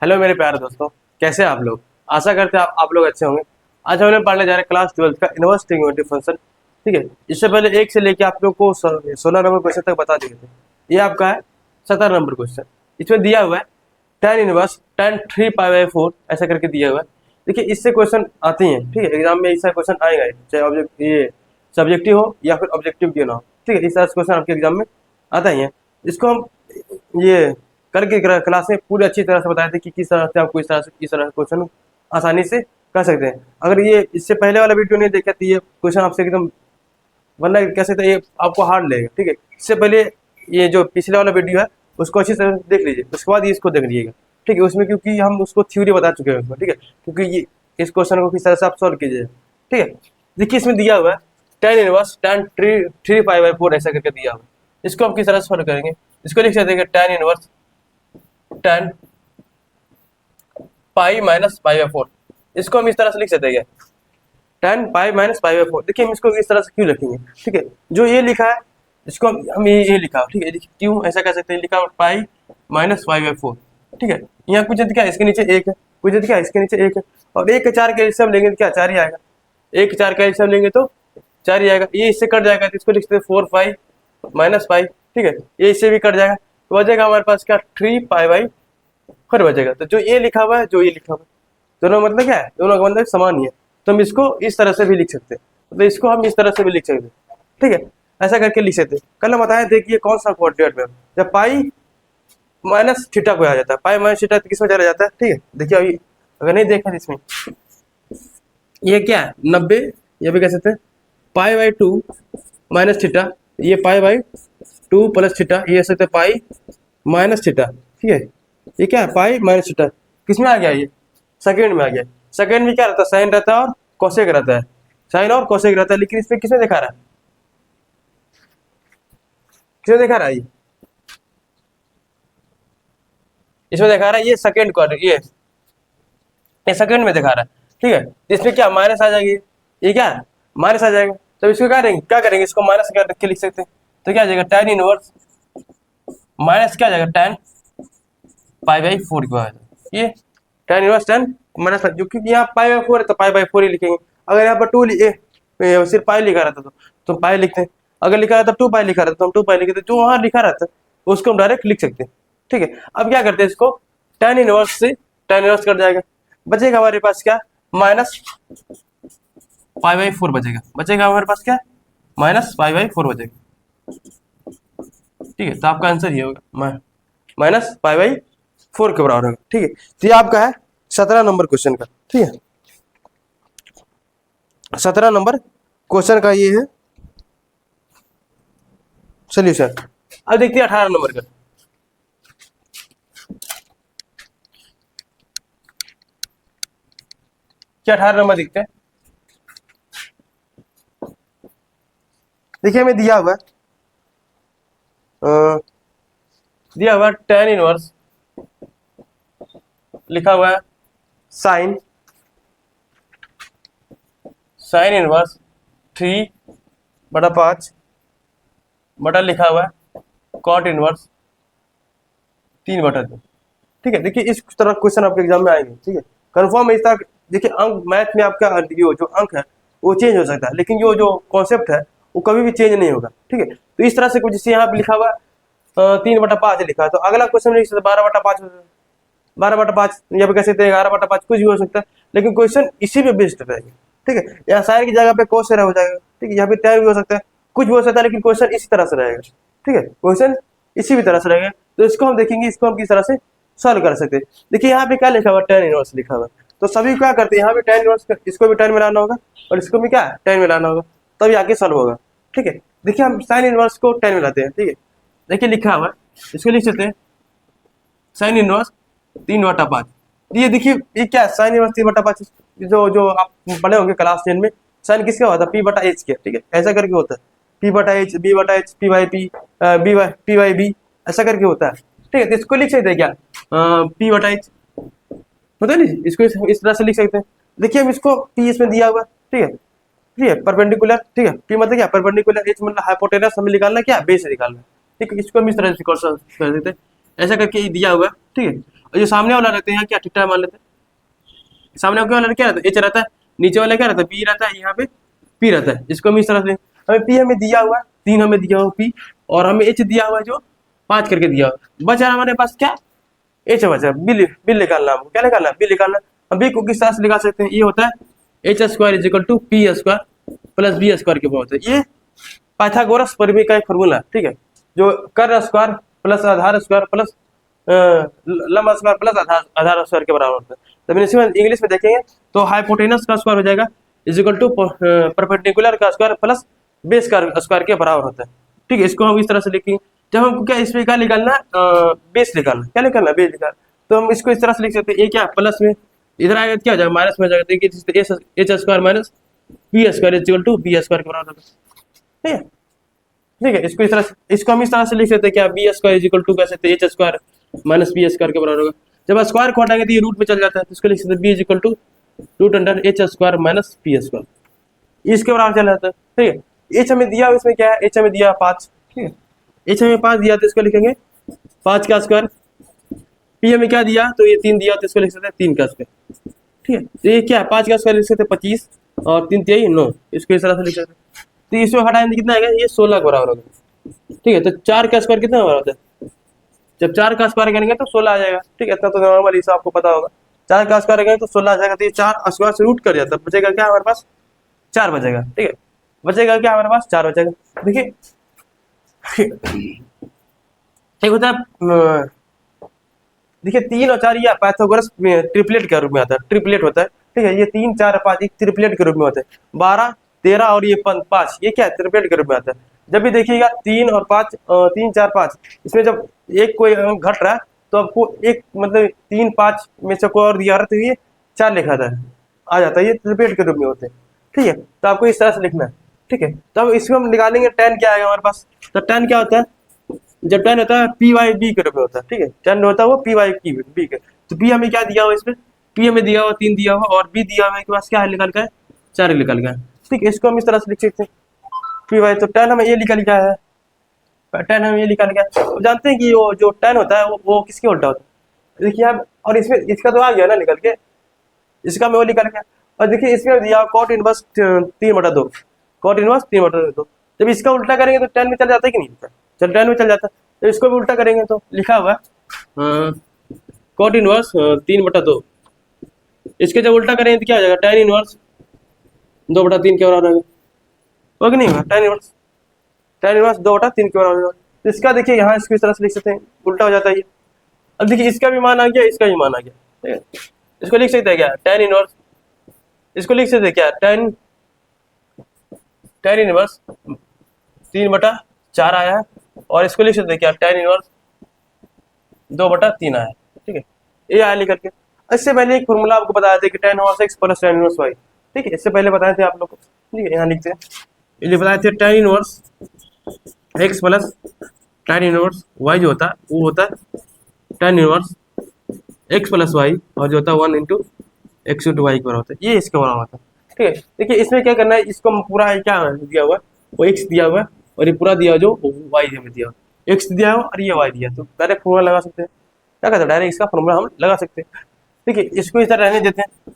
Hello मेरे प्यारे दोस्तों, कैसे हैं आप लोग। आशा करते हैं आप लोग अच्छे होंगे। आज हम लोग पढ़ने जा रहे हैं क्लास 12 का इनवर्स ट्रिग्नोमेट्री फंक्शन। ठीक है, इससे पहले एक से लेके आप लोग को 16 नंबर क्वेश्चन तक बता दिए थे। ये आपका है 17 नंबर क्वेश्चन। इसमें दिया हुआ है tan इनवर्स tan 3π/4 ऐसा करके दिया हुआ है। देखिए इससे क्वेश्चन आते हैं, ठीक है, एग्जाम में ऐसा क्वेश्चन आएगा, चाहे ऑब्जेक्ट ये सब्जेक्टिव हो या फिर ऑब्जेक्टिव क्यों ना हो। ठीक है, इस तरह से क्वेश्चन आपके एग्जाम में आता ही है। इसको हम ये कल की क्लास में पूरी अच्छी तरह से बताए थे कि किस तरह से आपको इस तरह क्वेश्चन आसानी से कर सकते हैं। अगर ये इससे पहले वाला वीडियो नहीं देखा तो ये क्वेश्चन आपसे एकदम वरना कैसे तो ये आपको हार्ड लगेगा। ठीक है, इससे पहले ये जो पिछले वाला वीडियो है उसको अच्छी तरह से देख लीजिए, उसके बाद ये इसको देख लीजिएगा। ठीक है, उसमें क्योंकि हम उसको थ्योरी बता चुके हैं उसमें। ठीक है, क्योंकि ये इस क्वेश्चन को किस तरह से आप सॉल्व कीजिए। ठीक है, देखिए इसमें दिया हुआ है tan इनवर्स tan 3π/4 ऐसा करके दिया हुआ है। इसको हम किस तरह से सॉल्व करेंगे, इसको लिख सकते हैं tan inverse tan pi minus π/4। इसको हम इस तरह से लिख सकते हैं tan पाई माइनस π/4। देखिए हम इसको इस तरह से क्यों लिखेंगे। ठीक है, जो ये लिखा है इसको हम ये लिखा है। ठीक है, क्यों ऐसा कर सकते हैं, लिखा पाई माइनस π/4। ठीक है, यहाँ कुछ क्या है, इसके नीचे एक है, कुछ क्या है, इसके नीचे एक है, और एक के 4 के एलसीएम लेंगे तो क्या 4 ही आएगा। एक 4 का एलसीएम लेंगे तो 4 ही आएगा। ये इससे कट जाएगा तो इसको लिखते हैं 4π माइनस पाई। ठीक है, ये इससे भी कट जाएगा तो बचेगा हमारे पास क्या 3π/4 बचेगा। तो जो ये लिखा हुआ है जो ये लिखा हुआ है दोनों मतलब क्या है, दोनों का मतलब समान ही है। तो हम इसको इस तरह से भी लिख सकते हैं, तो इसको हम इस तरह से भी लिख सकते हैं। ठीक है, ऐसा करके लिख सकते हैं। कल हम बताए थे कि ये कौन सा कोऑर्डिनेट में जब पाई माइनस थीटा को आ जाता है, पाई माइनस थीटा किस में चला जाता है। ठीक है, देखिए अभी अगर नहीं देखा तो इसमें ये क्या है 90, ये भी कह सकते हैं π/2 माइनस थीटा, ये π/2 प्लस थीटा, ये सकते हैं पाई माइनस थीटा। ठीक है, ये क्या है पाई माइनस थीटा, किस में आ गया, ये सेकेंड में आ गया। सेकेंड में क्या रहता है, साइन रहता है और कोसेक रहता है, साइन और कोसेक रहता है। लेकिन इसमें किसमें दिखा रहा है, किसमें दिखा रहा है, इसमें दिखा रहा है ये सेकेंड क्वाड्रेंट, ये सेकेंड में दिखा रहा है। ठीक है, इसमें क्या माइनस आ जाएगी, ये क्या माइनस आ जाएगा। तो इसको क्या करेंगे, इसको माइनस करके लिख सकते हैं। तो क्या आ जाएगा tan इनवर्स माइनस क्या आ जाएगा tan π/4 की बात है। ये tan इनवर्स tan माइनस, जो कि यहाँ π/4 है तो π/4 ही लिखेंगे। अगर यहाँ पर सिर्फ पाई लिखा रहता तो पाई लिखते हैं, अगर लिखा रहता 2π लिखा रहता तो हम 2π लिखते, जो वहाँ लिखा रहता है उसको हम डायरेक्ट लिख सकते हैं। ठीक है, अब क्या करते हैं, इसको tan इनवर्स से tan इनवर्स कट जाएगा, बचेगा हमारे पास क्या माइनस π/4 बचेगा हमारे पास क्या माइनस π/4 बचेगा। ठीक है, तो आपका आंसर ये होगा माइनस π/4 के बराबर होगा। ठीक है, तो ये आपका है 17 नंबर क्वेश्चन का। ठीक है, 17 नंबर क्वेश्चन का ये है सोल्यूशन। अब देखते हैं 18 नंबर का। क्या 18 नंबर दिखते हैं, देखिए हमें दिया हुआ tan इनवर्स, लिखा हुआ है साइन इनवर्स 3/5 बटा लिखा हुआ है कॉट इनवर्स 3/2। ठीक है, देखिए इस तरह क्वेश्चन आपके एग्जाम में आएंगे। ठीक है, कंफर्म है इस तरह। देखिए अंक मैथ में आपका जो अंक है वो चेंज हो सकता है, लेकिन जो कॉन्सेप्ट है वो कभी भी चेंज नहीं होगा। ठीक है, तो इस तरह से कुछ जैसे यहाँ पे लिखा हुआ 3/5 लिखा है, तो अगला क्वेश्चन में 12/5 या कह सकते हैं 11/5, कुछ भी हो सकता है, लेकिन क्वेश्चन इसी पे बेस्ड रहेगा। ठीक है, यहाँ साइन की जगह पे कोस हो जाएगा। ठीक है, यहाँ पे tan भी हो सकता है, कुछ भी हो सकता है, लेकिन क्वेश्चन इसी तरह से रहेगा। ठीक है, क्वेश्चन इसी भी तरह से रहेगा। तो इसको हम देखेंगे, इसको हम किस तरह से सॉल्व कर सकते हैं। देखिए यहाँ पे क्या लिखा हुआ tan इनवर्स लिखा हुआ, तो सभी क्या करते हैं, यहाँ भी tan इनवर्स, इसको भी tan में लाना होगा और इसको भी क्या tan में लाना होगा, तभी आगे सॉल्व होगा। ठीक है, देखिए हम साइन इनवर्स को tan में लाते हैं। ठीक है, देखिए लिखा हुआ, इसको लिख सकते हैं साइन इनवर्स 3/5। ये देखिए ये क्या साइन इनवर्स 3/5, जो आप पढ़े होंगे क्लास 10 में, साइन किसका होता है p/h के। ठीक है, ऐसा करके होता है p/h b/h p/b ऐसा करके होता है। ठीक है, तो इसको लिख सकते हैं क्या p/h होता है नहीं, इसको इस तरह से लिख सकते हैं। देखिए हम इसको p इसमें दिया हुआ। ठीक है, ठीक है, परपेंडिकुलर। ठीक है, p मतलब क्या परपेंडिकुलर, h मतलब हाइपोटेनस, हमें निकालना क्या बेस निकालना। ठीक है, इसको हम इस तरह से कर सकते हैं, ऐसा करके दिया हुआ है। ठीक है, और जो सामने वाला रहते हैं क्या थीटा मान लेते हैं। सामने वाला क्या रहता है, एच रहता है, नीचे वाला क्या रहता है, बी रहता है, यहाँ पे पी रहता है। इसको हम इस तरह से, हमें पी हमें दिया हुआ है, 3 हमें दिया हुआ पी, और हमें एच दिया हुआ है जो 5 करके दिया हुआ। बचा हमारे पास क्या, एच बचा, बिल निकालना हमको, क्या निकालना, बिल निकालना। हम बी को किस तरह से निकाल सकते हैं, ये होता है H square is equal to P square plus B square के बहुत है। ये पाइथागोरस परिमेय का एक फॉर्मूला, ठीक है, जो कर स्क्वायर प्लस आधार स्क्वायर प्लस लंब स्क्वायर प्लस आधार स्क्वायर के बराबर होता है। तो इसमें इंग्लिश में देखेंगे तो हाइपोटेनस का स्क्वायर हो जाएगा इज इक्वल टू परपेंडिकुलर का स्क्वायर प्लस बेस का स्क्वायर के बराबर होता है, ठीक है। इसको हम इस तरह से लिखेंगे। जब हमको क्या इसमें क्या निकालना, बेस निकालना, क्या निकालना, बेस निकालना, तो हम इसको इस तरह से लिख सकते हैं, ये क्या प्लस में इधर आएगा क्या हो जाएगा, माइनस में हो जाएगा। देखिए H square minus B square is equal to B square के बराबर होगा, ठीक है, ठीक है। इसको इस तरह से, इसको हम इस तरह से लिख सकते हैं क्या, B square is equal to कह सकते हैं H square minus B square के बराबर होगा। जब स्क्वायर को हटाएंगे तो ये रूट में चल जाता है, तो इसको लिख सकते हैं B is equal to root under H square minus B square, इसके बराबर चल जाता है, ठीक है। एच हमें दिया, इसमें क्या है, एच हमें दिया 5, ठीक है, एच हमें 5 दिया तो इसको लिखेंगे 5 का स्क्वायर। पी हमें क्या दिया, तो ये 3 दिया तो इसको लिख सकते हैं 3 का स्क्वायर, ठीक है। तो ये क्या है, 5 का स्क्वायर लिख सकते हैं 25 और 3 3 9, इसको इस तरह से लिख सकते हैं। तो इसमें हटाएंगे कितना आएगा, ये 16 के बराबर होगा, ठीक है। तो 4 का स्क्वायर कितना बराबर होता है, जब 4 का स्क्वायर करेंगे तो 16 आ जाएगा, ठीक है। इतना तो नॉर्मल हिसाब आपको पता होगा, 4 का स्क्वायर करेंगे तो 16 आ जाएगा। तो ये 4 स्क्वायर से रूट कर जाता है, बचेगा क्या हमारे पास, 4 बचेगा, ठीक है, बचेगा क्या हमारे पास, 4 बचेगा। देखिए एक होता है, देखिए 3 और 4 ये पाइथागोरस ट्रिपलेट के रूप में आता है, ट्रिपलेट होता है, ठीक है। ये 3 4 5 एक ट्रिपलेट के रूप में होता है, 12 13 और ये 5 ये क्या है, ट्रिपलेट के रूप में आता है। जब भी देखिएगा 3 और 5 3 4 5 इसमें जब एक कोई घट रहा है तो आपको एक मतलब 3 5 में से कोई और दिया रहा है तो ये 4 लिखा था आ जाता है, ये ट्रिपलेट के रूप में होते हैं, ठीक है। तो आपको इस तरह से लिखना है, ठीक है। तो अब इसको हम निकालेंगे, tan क्या आएगा हमारे पास, तो tan क्या होता है, जब tan होता है पी वाई बी के रूप में होता है, ठीक है, tan होता है वो पी वाई बी के। तो p हमें क्या दिया हुआ, इसमें p हमें दिया हुआ 3 दिया हुआ और b दिया हुआ के पास क्या है, निकल गया 4 निकल गया, ठीक है। इसको हम इस तरह से लिख सकते हैं पी वाई, तो tan हमें ये निकल गया है, tan हमें ये निकल गया। तो जानते हैं कि वो जो tan होता है वो किसके उल्टा होता है, देखिए आप, और इसमें इसका तो आ गया ना निकल के, इसका में वो निकल गया। और देखिए इसमें दिया कॉट इनवर्स 3/2, कॉट इनवर्स 3/2। जब इसका उल्टा करेंगे तो tan में चल जाता है कि नहीं, चल tan में चल जाता है। तो इसको भी उल्टा करेंगे तो लिखा हुआ कॉट इनवर्स 3/2, इसके जब उल्टा करेंगे तो क्या हो जाएगा, tan इनवर्स 2/3 के बराबर होगा कि नहीं होगा, tan इनवर्स 2/3 के बराबर होगा। तो इसका देखिए यहाँ इसको इस तरह से लिख सकते हैं, उल्टा हो जाता है ये। अब देखिए इसका भी मान आ गया, इसका भी मान आ गया, ठीक है। इसको लिख सकते हैं क्या, tan इनवर्स, इसको लिख सकते हैं क्या, tan इनवर्स 3/4 आया है, और इसको लिख सकते हैं क्या, tan इनवर्स 2/3 आया है, ठीक है। ये आया लिख करके। इससे पहले एक फॉर्मूला आपको बताया था कि tan inverse x plus tan inverse y, ठीक है, इससे पहले बताए थे आप लोग को, ठीक है। यहाँ लिखते हैं, ये बताए थे tan inverse x plus tan inverse y जो होता है वो होता है tan inverse x plus y, और जो होता है 1 इंटू एक्स इंटू वाई के बराबर होता है, ये इसके बराबर होता है, ठीक है। देखिए इसमें क्या करना है, इसको हम पूरा क्या दिया हुआ है, वो x दिया हुआ है और ये पूरा दिया जो y हमें दिया हुआ, x दिया हुआ और ये y दिया, तो डायरेक्ट फॉर्मूला लगा सकते हैं, क्या कहते हैं, डायरेक्ट इसका फॉर्मूला हम लगा सकते हैं, ठीक है। इसको इस तरह रहने देते हैं।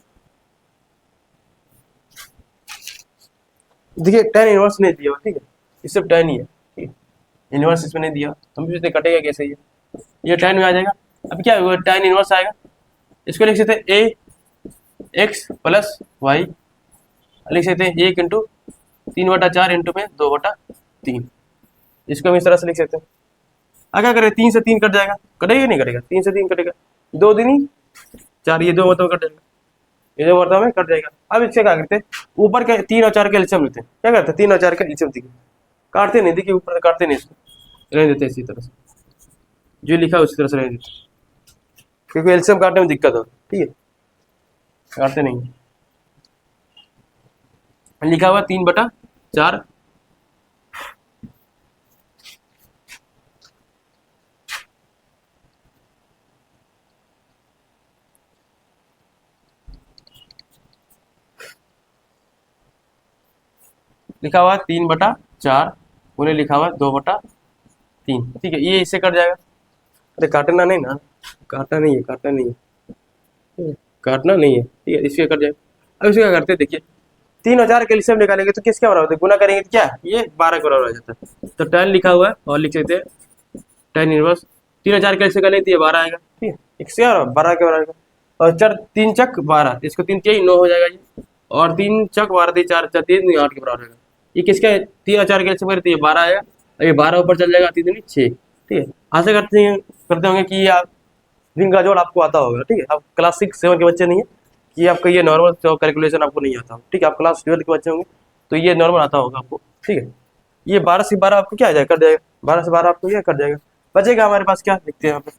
देखिए tan इनवर्स नहीं दिया हुआ, ठीक है, ये सब tan ही है, ठीक है, इनवर्स इसमें नहीं दिया, हम भी सोचते कटेगा कैसे, ये tan में आ जाएगा। अब क्या होगा, tan इनवर्स आएगा, इसको लिख सकते हैं a x प्लस वाई, लिख सकते हैं 1 इंटू 3/4 इंटू में 2/3, इसको हम इस तरह से लिख सकते हैं। क्या करें, 3 से 3 कट जाएगा, कटेगा नहीं कटेगा, 3 से 3 कटेगा, 2 दिन ही 4, ये 2 मतलब कट जाएगा, ये 2 मतलब में कट जाएगा। अब इससे क्या करते हैं, ऊपर के 3 और 4 के एलसीएम लेते हैं, क्या करते हैं 3 और 4 का एलसीएम, देखिए काटते नहीं, देखिए ऊपर से काटते नहीं, इसको रहने देते हैं इसी तरह से, जो लिखा है उसी तरह से रहने देते हैं, क्योंकि एलसीएम काटने में दिक्कत हो, ठीक है, काटते नहीं। लिखा हुआ 3/4, लिखा हुआ 3/4, उन्हें लिखा हुआ 2/3, ठीक है। ये इससे कट जाएगा, अरे काटना नहीं ना, काटना नहीं है, काटना नहीं है, ठीक है, काटना नहीं है, ठीक है, इसके कट जाएगा। अब इसको क्या करते हैं, देखिए 3 और 4 कैल्शियम निकालेंगे तो किसके बराबर होता है, गुना करेंगे तो क्या ये 12 के बराबर आ जाता है। तो tan लिखा हुआ है और लिख सकते हैं tan इनवर्स 3 और 4 कैल्शियम निकालेंगे तो ये 12 आएगा, ठीक है, इसके बराबर 12 के बराबर आएगा। और 4 3 चक 12, इसको 3 3 9 हो जाएगा ये, और 3 चक 12 3 4 4 3 8 के बराबर आएगा। ये किसका है, 3 और 4 कैल्शियम करें तो ये 12 आएगा, और ये 12 ऊपर चल जाएगा, 3 6, ठीक है। आशा करते होंगे कि ये आप रिंग का जोड़ आपको आता होगा, ठीक है। आप क्लास 6 7 के बच्चे नहीं है कि आपका ये नॉर्मल कैलकुलेशन आपको नहीं आता, ठीक है। आप क्लास 12 के बच्चे होंगे तो ये नॉर्मल आता होगा आपको, ठीक है। ये 12 से 12 आपको क्या आ जाएगा, कट जाएगा, 12 से 12 आपको ये कट जाएगा, बचेगा हमारे पास क्या, लिखते हैं यहाँ पे,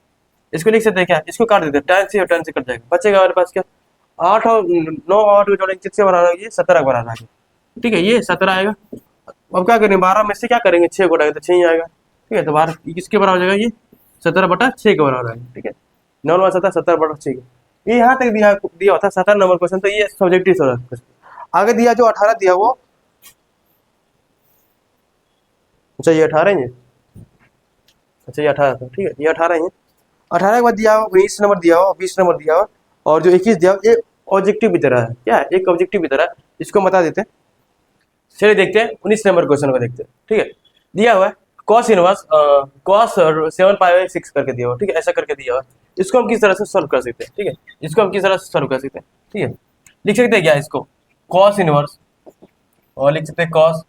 इसको लिख सकते हैं क्या, इसको काट देते हैं, tan से और tan से कट जाएगा, बचेगा हमारे पास क्या, 8 और 9 और 8 को जोड़ेंगे किसके बराबर आएगा, ये 17 के बराबर आएगा, ठीक है, ये 17 आएगा। अब क्या करेंगे, 12 में से क्या करेंगे, 6 को उठाएंगे तो 6 ही आएगा, ठीक है। तो 12 किसके बराबर हो जाएगा, ये 17/6 के बराबर आएगा, ठीक है। 9 17 17/6 ये यहाँ तक दिया होता है 17 नंबर क्वेश्चन, तो ये सब्जेक्टिव क्वेश्चन। आगे दिया जो 18 दिया वो, अच्छा ये 18 है, अच्छा ये 18 था, ठीक है, ये 18 है। 18 के बाद दिया हो 19 नंबर दिया हो, 20 नंबर दिया हो, और जो 21 दिया हो ये ऑब्जेक्टिव की तरह है, क्या है, एक ऑब्जेक्टिव की तरह है, इसको बता देते हैं। चलिए देखते हैं 19 नंबर क्वेश्चन को देखते हैं, ठीक है। दिया हुआ है cos इनवर्स cos 7π/6 करके दिया हुआ, ठीक है, ऐसा करके दिया हुआ। इसको हम किस तरह से सॉल्व कर सकते हैं, ठीक है, इसको हम किस तरह से सॉल्व कर सकते हैं, ठीक है। लिख सकते हैं क्या इसको, cos इनवर्स, और लिख सकते हैं cos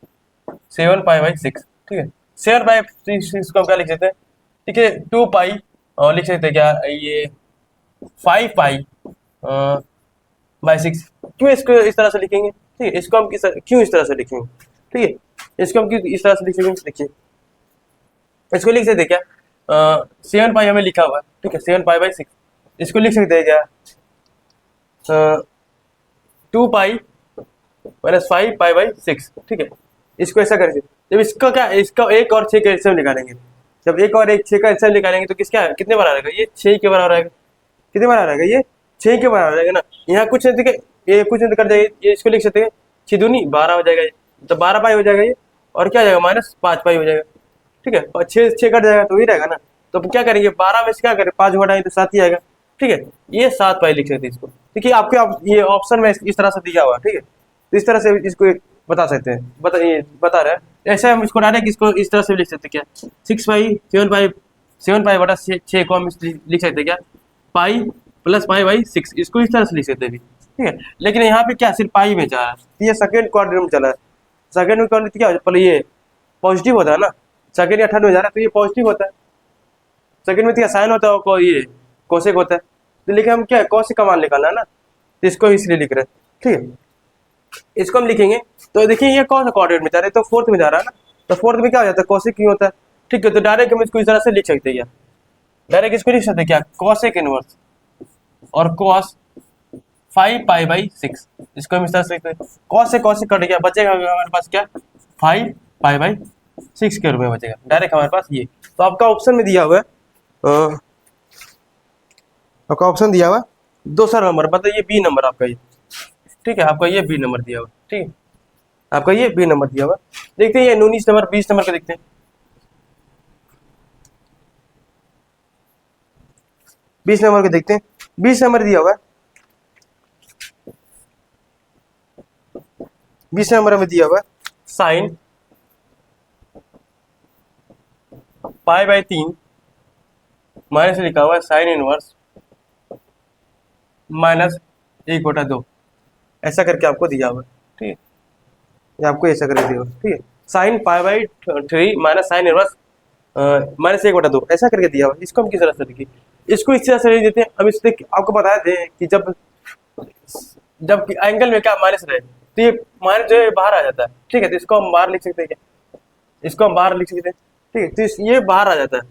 7π/6, ठीक है। 7π/6 को हम क्या लिख सकते हैं, ठीक है, 2π, और लिख सकते हैं क्या ये 5π/6। क्यों इसको इस तरह से लिखेंगे, ठीक है, इसको हम क्यों इस तरह से लिखेंगे, ठीक है, इसको हम क्यों इस तरह से लिखेंगे, देखिए इसको लिख सकते हैं क्या, 7π हमें लिखा हुआ है, ठीक है, 7π/6, इसको लिख सकते हैं क्या 2π - 5π/6, ठीक है। इसको ऐसा करेंगे, जब इसका क्या, इसका 1 और 6 का एलसीएम निकालेंगे, जब 1 और 1 6 का एलसीएम निकालेंगे तो किसका कितने बराबर आएगा, ये 6 के बराबर आएगा, कितने बराबर आएगा, ये 6 के बराबर आएगा ना। यहाँ कुछ नहीं, ठीक है, ये कुछ नहीं कर जाएगा, ये इसको लिख सकते हैं 6 दूनी 12 हो जाएगा, ये तो 12π हो जाएगा ये, और क्या हो जाएगा -5π हो जाएगा, ठीक है, और 6 6 कट जाएगा तो ही रहेगा ना। तो क्या करेंगे, 12 में से क्या करें, 5 घटाएंगे तो 7 ही आएगा, ठीक है, ये 7π लिख सकते हैं इसको, देखिए आपके ये ऑप्शन में इस तरह से दिया हुआ है, ठीक है। तो इस तरह से इसको बता सकते हैं, बता रहे हैं, ऐसे हम इसको डायरेक्ट इसको इस तरह से लिख सकते हैं क्या, 6π 7π/6 को हम लिख सकते हैं क्या, पाई + π/6, इसको इस तरह से लिख सकते हैं, ठीक है। लेकिन यहाँ पे क्या सिर्फ पाई में जा रहा है, ये सेकंड क्वाड्रेंट में चला है, सेकंड क्वाड्रेंट क्या पहले ये पॉजिटिव होता है ना, सेकंड या थर्ड में जा रहा है तो ये पॉजिटिव होता है, सेकंड में क्या साइन होता है और ये कोसेक होता है, तो लेकिन हम क्या कोसेक का मान निकालना है ना, तो इसको इसलिए लिख रहे हैं, ठीक है। इसको हम लिखेंगे तो देखिए ये कौन सा क्वाड्रेंट में जा रहा है, तो फोर्थ में जा रहा है ना, तो फोर्थ में क्या हो जाता है, कोसेक क्यों होता है, ठीक है। तो डायरेक्ट हम इसको इस तरह से लिख सकते हैं क्या, डायरेक्ट इसको लिख सकते हैं क्या, कोसेक इनवर्स और cos 5π/6, इसको हम इस तरह से लिखते हैं, cos से कट गया, बचेगा हमारे पास क्या 5π/6 के रूप में बचेगा, डायरेक्ट हमारे पास ये। तो आपका ऑप्शन में दिया हुआ है, आपका ऑप्शन दिया हुआ है दूसरा नंबर, मतलब ये बी नंबर आपका ये, ठीक है, आपका ये बी नंबर दिया हुआ, ठीक है, आपका ये बी नंबर दिया हुआ। देखते हैं ये 19 नंबर 20 नंबर का देखते हैं, 20 नंबर को देखते हैं। 20 नंबर दिया हुआ है, 20 नंबर में दिया हुआ है साइन π/3 माइनस लिखा हुआ है साइन इनवर्स -1/2, ऐसा करके आपको दिया हुआ है, ठीक है, ये आपको ऐसा करके दिया हुआ है, ठीक है, साइन π/3 माइनस साइन इनवर्स -1/2 ऐसा करके दिया हुआ है। इसको हम किस तरह से लिखिए, इसको इस तरह से लिख देते हैं। अब इससे आपको बताया थे कि जब एंगल में क्या माइनस रहे तो ये माइनस जो है बाहर आ जाता है, ठीक है, तो इसको हम बाहर लिख सकते हैं क्या, इसको हम बाहर लिख सकते हैं, ठीक है, तो ये बाहर आ जाता है,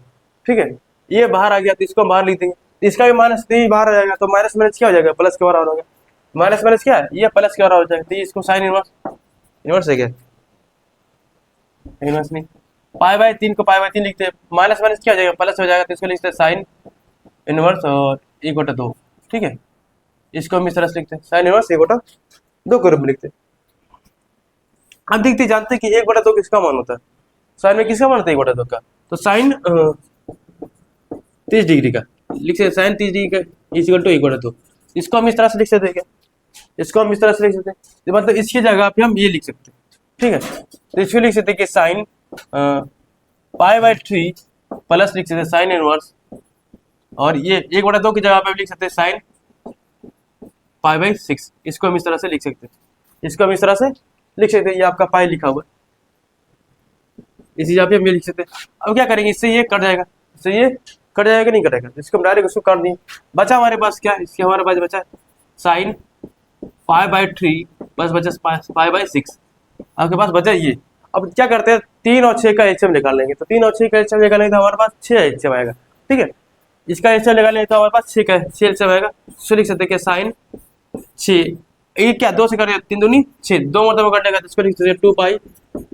ठीक है, ये बाहर आ गया तो इसको हम बाहर लिख देंगे, तो इसका भी माइनस तो बाहर आ जाएगा, तो माइनस माइनस क्या हो जाएगा, प्लस के बराबर होगा, माइनस माइनस क्या है, ये प्लस के बराबर हो जाएगा, तो इसको साइन इनवर्स है क्या, इनवर्स नहीं, π/3 को π/3 लिखते हैं, माइनस माइनस क्या हो जाएगा, प्लस हो जाएगा, तो इसको लिखते हैं साइन इनवर्स और 1/2, ठीक है, इसको हम इस तरह से लिखते हैं साइन इनवर्स 1/2 के रूप में लिखते हैं। हम देखते जानते हैं कि 1/2 किसका मान होता है, साइन में किसका मान होता है 1/2 का, तो साइन 30 डिग्री का, लिख सकते साइन 30 डिग्री का इक्वल टू इक्वल टू, इसको हम इस तरह से लिख सकते हैं क्या, इसको हम इस तरह से लिख सकते हैं, तो मतलब इसकी जगह पे हम ये लिख सकते हैं, ठीक है। तो इसको लिख सकते हैं कि साइन π/3 प्लस लिख सकते हैं साइन इनवर्स, और ये 1/2 की जगह पे लिख सकते हैं साइन π/6, इसको हम इस तरह से लिख सकते हैं, इसको हम इस तरह से लिख सकते हैं, ये आपका पाई लिखा हुआ है, इसी जगह पे हम ये लिख सकते हैं। अब क्या करेंगे, इससे ये कट जाएगा, इससे ये कट जाएगा, नहीं कटेगा, इसको हम डायरेक्ट उसको काट दिए, बचा हमारे पास क्या, इसके हमारे पास बचा साइन π/3 बस बचा π/6, आपके पास बचा ये। अब क्या करते हैं, 3 और 6 का एचएम निकाल लेंगे, तो 3 और 6 का एचएम निकालेंगे तो हमारे पास 6 एचएम आएगा, ठीक है। इसका एचएम निकालेंगे तो हमारे पास 6 का 6 एचएम आएगा, तो लिख सकते हैं कि साइन 6, ये क्या 2 से करेंगे 3 दूनी 6, 2 मरतबा कटेगा तो इसको लिख सकते हैं 2π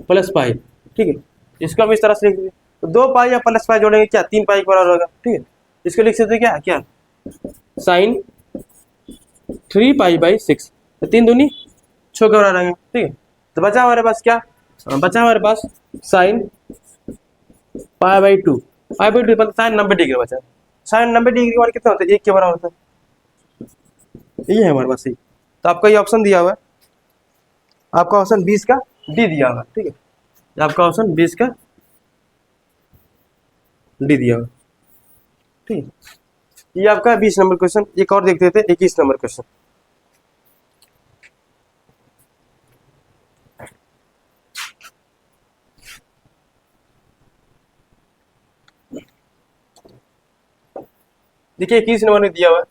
+ π, ठीक है। इसको हम इस तरह से लिख सकते हैं, तो 2π या प्लस पाई जोड़ेंगे क्या 3π के बराबर होगा, ठीक है। इसको लिख सकते हैं क्या क्या साइन 3π/6, तो 3 दूनी 6 के बराबर आएंगे, ठीक है। तो बचा हमारे पास क्या, बचा हमारे पास साइन π/2, π/2 मतलब साइन 90 डिग्री बचा, साइन 90 डिग्री के बाद कितना होता है, 1 के बराबर होता है, ये है हमारे पास सही। तो आपका ये ऑप्शन दिया हुआ है, आपका ऑप्शन 20 का डी दिया हुआ है, ठीक है, आपका ऑप्शन 20 का डी दिया हुआ, ठीक है। ये आपका 20 नंबर क्वेश्चन। एक और देखते थे 21 नंबर क्वेश्चन। देखिए 21 नंबर में दिया हुआ है,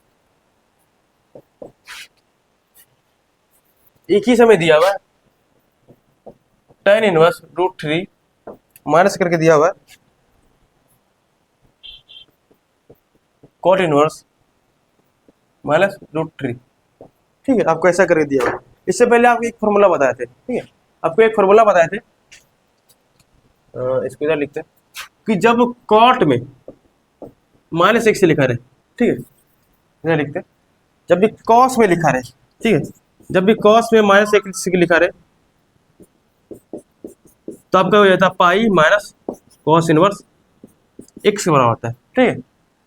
21 हमें दिया हुआ है tan इनवर्स √3 माइनस करके दिया हुआ है cot इनवर्स माइनस √3, ठीक है, आपको ऐसा करके दिया हुआ है। इससे पहले आपको एक फॉर्मूला बताए थे, ठीक है, आपको एक फॉर्मूला बताए थे, इसको इधर लिखते हैं कि जब cot में -1 से लिखा रहे, ठीक है, इधर लिखते हैं, जब भी cos में लिखा रहे, ठीक है, जब भी cos में -1 से लिखा रहे तो आपका हो जाता है pi minus cos inverse x के बराबर होता है, ठीक है।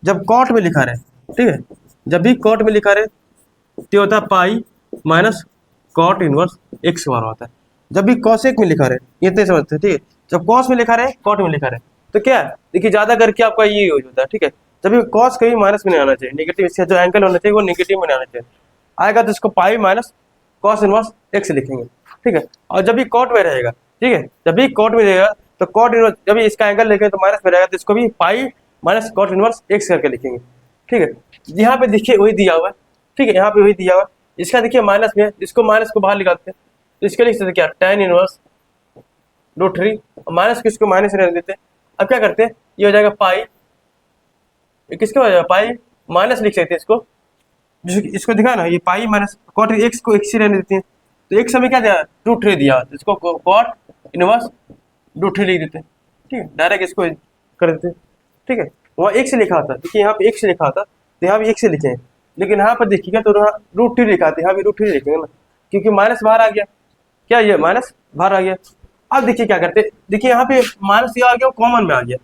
जब cot में लिखा रहे, ठीक है, जब भी cot में लिखा रहे तो होता है pi minus cot inverse x के बराबर होता है। जब भी cosec में लिखा रहे, ये तो समझते हैं, ठीक है, जब cos में लिखा रहे cot में लिखा रहे तो क्या है, देखिए ज्यादा करके आपका ये यूज होता है, ठीक है। जब भी cos कहीं माइनस में नहीं आना चाहिए, नेगेटिव, इसका जो एंगल होना चाहिए वो नेगेटिव में नहीं आना चाहिए, आएगा तो इसको pi minus cos inverse x लिखेंगे, ठीक है। और जब भी cot में रहेगा, ठीक है, जब भी cot में रहेगा तो cot इनवर्स, जब भी इसका एंगल लिखेंगे तो माइनस में रहेगा तो इसको भी pi minus cot inverse x करके लिखेंगे, ठीक है। यहाँ पे देखिए वही दिया हुआ है, ठीक है, यहाँ पे वही दिया हुआ है, इसका देखिए माइनस में, इसको माइनस को बाहर निकालते हैं तो इसके लिख सकते क्या tan इनवर्स √3, माइनस किसको माइनस रहने देते हैं। अब क्या करते हैं, ये हो जाएगा पाई, किसका हो जाएगा पाई माइनस लिख सकते हैं इसको, इसको दिखा ना, ये पाई माइनस cot x को x ही रहने देते हैं, तो x हमें क्या दिया √3 दिया, इसको cot इनवर्स √3 लिख देते हैं, ठीक है, डायरेक्ट इसको कर देते हैं, ठीक है। वहाँ x लिखा था, देखिए यहाँ पे x लिखा था तो यहाँ भी x लिखे, लेकिन यहाँ पर देखिएगा तो √3 लिखा था, यहाँ भी √3 लिखेंगे ना, क्योंकि माइनस बाहर आ गया, क्या ये माइनस बाहर आ गया। अब देखिए क्या करते, देखिए यहाँ पे माइनस ये आ गया कॉमन में आ गया,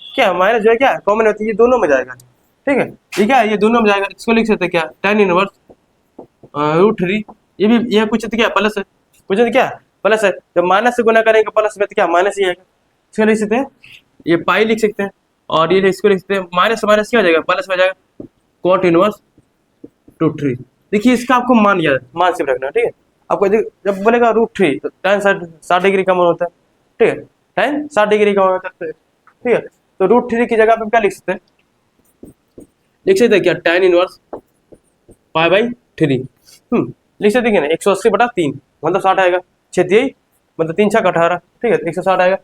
क्या माइनस जो है क्या कॉमन होती है, ये दोनों में जाएगा, ठीक है, ठीक है, ये दोनों में जाएगा, इसको लिख सकते क्या tan इनवर्स √3, ये भी ये कुछ तो क्या प्लस है, कुछ तो क्या प्लस है, जब माइनस से गुना करेंगे प्लस में तो क्या माइनस ही आएगा, इसको लिख सकते हैं ये पाई लिख सकते हैं, और ये इसको लिख सकते हैं माइनस माइनस क्या हो जाएगा प्लस में जाएगा cot इनवर्स √3। देखिए इसका आपको मान सिर्फ रखना, ठीक है, आपको जब बोलेगा √3 तो tan 60 डिग्री का मान होता है, ठीक है, tan 60 डिग्री का मान होता है, ठीक है। तो √3 की जगह पे क्या लिख सकते हैं, लिख सकते हैं क्या tan इनवर्स π/3, लिख सकते हैं ना 180/3 मतलब 60 आएगा, 6 मतलब 3 6 18, ठीक है, 160 आएगा।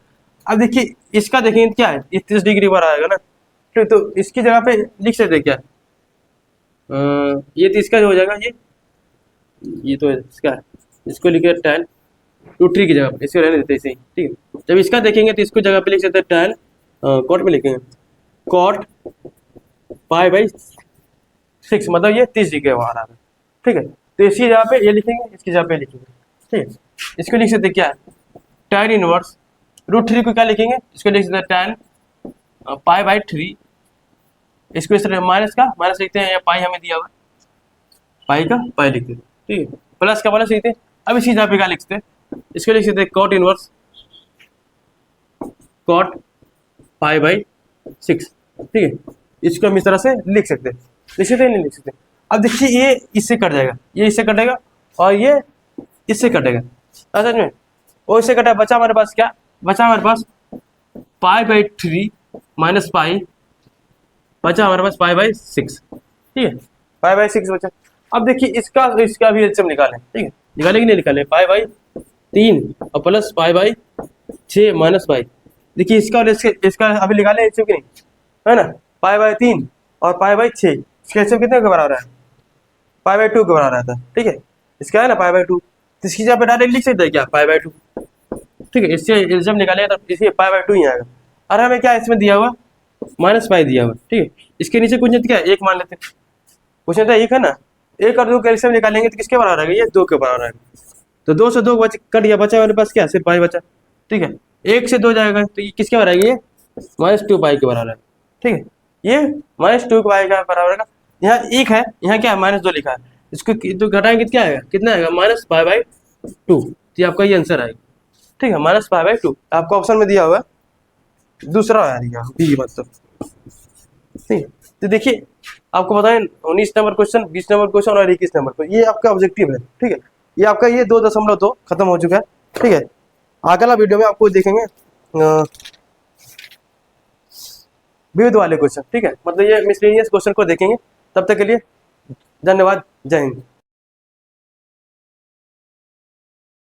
अब देखिए इसका देखेंगे क्या है, 30 डिग्री पर आएगा ना, ठीक, तो इसकी जगह पे लिख सकते हैं क्या ये तो इसका हो जाएगा, ये तो इसका है, इसको लिखे tan √3 की जगह पे, इसको रहने देते हैं इसे, ठीक है। जब इसका देखेंगे तो इसको जगह पे लिख सकते हैं tan cot में लिखेंगे cot π/6 मतलब ये 30 डिग्री बाहर आ रहा है, ठीक है, तो इसकी जगह पे ये लिखेंगे, इसकी जगह पे लिखेंगे, ठीक है। इसको लिख सकते क्या है tan इनवर्स √3 को क्या लिखेंगे, इसको लिख सकते हैं tan π/3 इसको इस तरह माइनस का माइनस लिखते हैं, या पाई हमें दिया हुआ है, पाई का पाई लिखते हैं, ठीक है, प्लस का प्लस लिखते हैं। अब इसी जगह पे क्या लिखते हैं, इसको लिख सकते हैं cot inverse cot pi by 6, ठीक है, इसको हम इस तरह से लिख सकते हैं, लिख सकते हैं नहीं लिख सकते। अब देखिए ये इससे कट जाएगा, ये इससे कटेगा और ये इससे कटेगा, समझ में, और इससे कटा, बचा हमारे पास क्या, बचा हमारे पास पाई बाई 3 माइनस पाई, बचा हमारे पास पाई बाई 6, ठीक है, पाई बाई 6 बचा। अब देखिए इसका इसका भी एलसीएम निकालें, ठीक है, निकाले कि नहीं निकाले, पाई बाई 3 और plus pi by 6 minus pi. देखिए इसका और इसका अभी निकाले एलसीएम कि नहीं, है ना, पाई बाई 3 और पाई बाई 6, इसका एलसीएम कितने के बराबर है, पाई बाई 2 के बराबर आता है, ठीक है, इसका है ना पाई बाई 2, तो इसकी जगह पे डायरेक्ट लिख सकते हैं क्या, पाई बाई 2, ठीक है, इससे एलसीएम निकालेगा तो इसे पाई बाई 2 ही आएगा। और हमें क्या इसमें दिया हुआ, माइनस पाई दिया हुआ, ठीक है, इसके नीचे कुछ नहीं क्या, एक मान लेते हैं, कुछ नहीं था, एक है ना, एक और 2 का एलसीएम निकालेंगे तो किसके बराबर आएगा, ये 2 के बराबर आएगा, तो 2 से 2 बच कट गया, बचा हमारे पास क्या, सिर्फ पाई बचा, ठीक है, 1 से 2 जाएगा तो ये किसके बराबर आएगा, ये -2 पाई के बराबर है, ठीक है, ये -2 पाई के बराबर है। यहाँ 1 है, यहाँ क्या है, -2 लिखा है, इसको तो घटाएंगे तो क्या आएगा, कितना आएगा, -पाई बाई 2, तो ये आपका ये आंसर आएगा, ठीक है, -पाई बाई 2 आपको ऑप्शन में दिया हुआ है, दूसरा आ रहा है बी मतलब, ठीक है। तो देखिए आपको बताएं 19 नंबर क्वेश्चन, 20 नंबर क्वेश्चन और 21 नंबर क्वेश्चन, ये आपका ऑब्जेक्टिव है, ठीक है, ये आपका ये 2.2 खत्म हो चुका है, ठीक है। अगला वीडियो में आपको देखेंगे विविध वाले क्वेश्चन, ठीक है, मतलब ये मिसलेनियस क्वेश्चन को देखेंगे। तब तक के लिए धन्यवाद, जय हिंद।